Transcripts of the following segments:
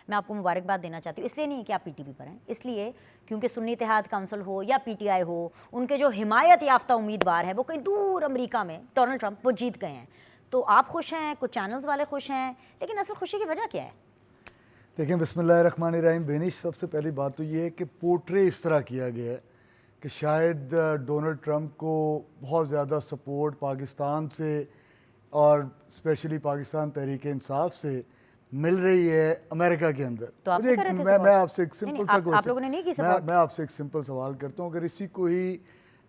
मैं आपको मुबारकबाद देना चाहती हूँ, इसलिए नहीं कि आप पीटीपी पर हैं, इसलिए क्योंकि सुन्नी इत्तेहाद काउंसिल हो या पीटीआई हो, उनके जो हिमायत याफ्ता उम्मीदवार है वो कहीं दूर अमेरिका में डोनाल्ड ट्रंप वो जीत गए हैं। तो आप खुश हैं, कुछ चैनल्स वाले खुश हैं, लेकिन असल खुशी की वजह क्या है? देखिए, बिस्मिल्लाहिर्रहमानिर्रहीम। बेनिश, सबसे पहली बात तो ये है कि पोर्ट्रे इस तरह किया गया है कि शायद डोनाल्ड ट्रंप को बहुत ज़्यादा सपोर्ट पाकिस्तान से और स्पेशली पाकिस्तान तहरीक इंसाफ से मिल रही है अमेरिका के अंदर। तो आप मुझे कर रहे थे मैं आपसे एक नहीं, सिंपल सा आप लोगों ने नहीं की सपोर्ट? मैं आपसे एक सिंपल सवाल करता हूँ। अगर इसी को ही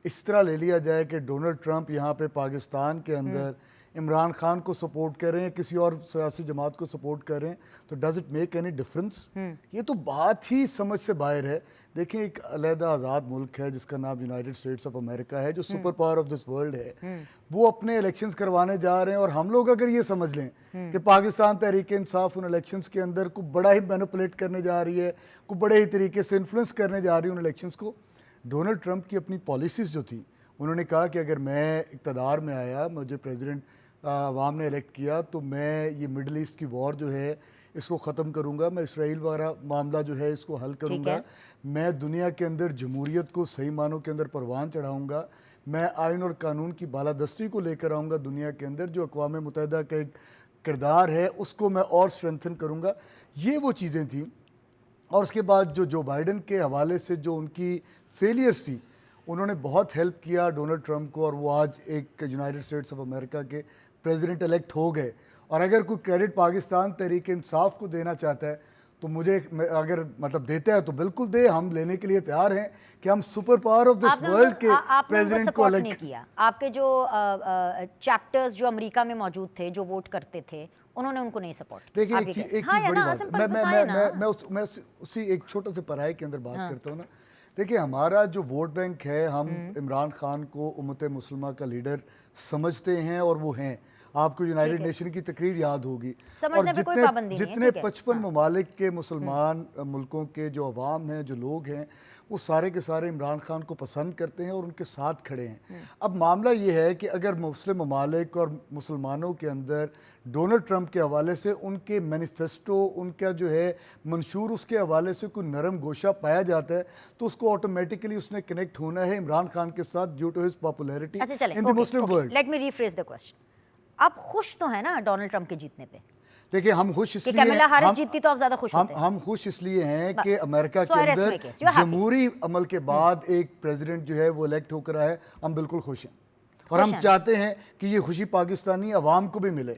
इस तरह ले लिया जाए कि डोनाल्ड ट्रंप यहाँ पे पाकिस्तान के अंदर इमरान खान को सपोर्ट कर रहे हैं, किसी और सियासी जमात को सपोर्ट कर रहे हैं, तो does it make any difference? ये तो बात ही समझ से बाहर है। देखिए, एक अलहदा आज़ाद मुल्क है जिसका नाम यूनाइटेड स्टेट्स ऑफ अमेरिका है, जो super power of this world है। वो अपने इलेक्शंस करवाने जा रहे हैं, और हम लोग अगर ये समझ लें कि पाकिस्तान तहरीक इंसाफ उन इलेक्शंस के अंदर को बड़ा ही मैनिपुलेट करने जा रही है, को बड़े ही तरीके से इन्फ्लुएंस करने जा रही है उन इलेक्शंस को। डोनाल्ड ट्रंप की अपनी पॉलिसीज़ जो थी, उन्होंने कहा कि अगर मैं इक़्तिदार में आया, मुझे प्रेसिडेंट अवाम ने इलेक्ट किया, तो मैं ये मिडल ईस्ट की वॉर जो है इसको ख़त्म करूँगा, मैं इसराइल वगैरह मामला जो है इसको हल करूँगा, मैं दुनिया के अंदर जमहूरियत को सही मानों के अंदर परवान चढ़ाऊँगा, मैं आइन और कानून की बालादस्ती को लेकर आऊँगा दुनिया के अंदर, जो अक़वाम मुत्तहिदा का एक किरदार है उसको मैं और स्ट्रेंथन करूँगा। ये वो चीज़ें थी। और उसके बाद जो बाइडन के हवाले से जो उनकी फेलियर्स थी, उन्होंने बहुत हेल्प किया डोनाल्ड ट्रंप को, और वो आज एक यूनाइटेड स्टेट्स ऑफ अमेरिका के प्रेसिडेंट इलेक्ट हो गए। और अगर कोई क्रेडिट पाकिस्तान तहरीक इंसाफ को देना चाहता है तो मुझे, अगर मतलब देता है तो बिल्कुल दे, हम लेने के लिए तैयार हैं कि हम super power of this world के प्रेसिडेंट को इलेक्ट किया। आपके जो चैप्टर्स जो अमेरिका में मौजूद थे, जो वोट करते थे, उन्होंने उनको नहीं सपोर्ट। देखिए, एक चीज़ बड़ी बात, मैं उसी एक छोटे से पढ़ाई के अंदर बात करता हूँ ना। देखिए, हमारा जो वोट बैंक है, हम इमरान खान को उम्मत मुस्लिमा का लीडर समझते हैं, और वो हैं। आपको यूनाइटेड नेशन की तकरीर याद होगी, और जितने 55 ममालिक के मुसलमान मुल्कों के जो अवाम हैं, जो लोग हैं, वो सारे के सारे इमरान खान को पसंद करते हैं और उनके साथ खड़े हैं। अब मामला ये है कि अगर मुस्लिम ममालिक और मुसलमानों के अंदर डोनाल्ड ट्रंप के हवाले से उनके मैनिफेस्टो, उनका जो है मंशूर, उसके हवाले से कोई नरम गोशा पाया जाता है, तो उसको ऑटोमेटिकली उसने कनेक्ट होना है इमरान खान के साथ due to his popularity in the Muslim world. Let me rephrase the question. आप खुश तो हैं ना डोनाल्ड ट्रंप के जीतने पे? देखिए, हम खुश इसलिए जीतती तो आप ज्यादा खुश होते हैं। हम खुश इसलिए हैं कि अमेरिका के अंदर जमहूरी अमल के बाद एक प्रेसिडेंट जो है वो इलेक्ट होकर आया है। हम बिल्कुल खुश हैं, और हम चाहते हैं कि ये खुशी पाकिस्तानी अवाम को भी मिले।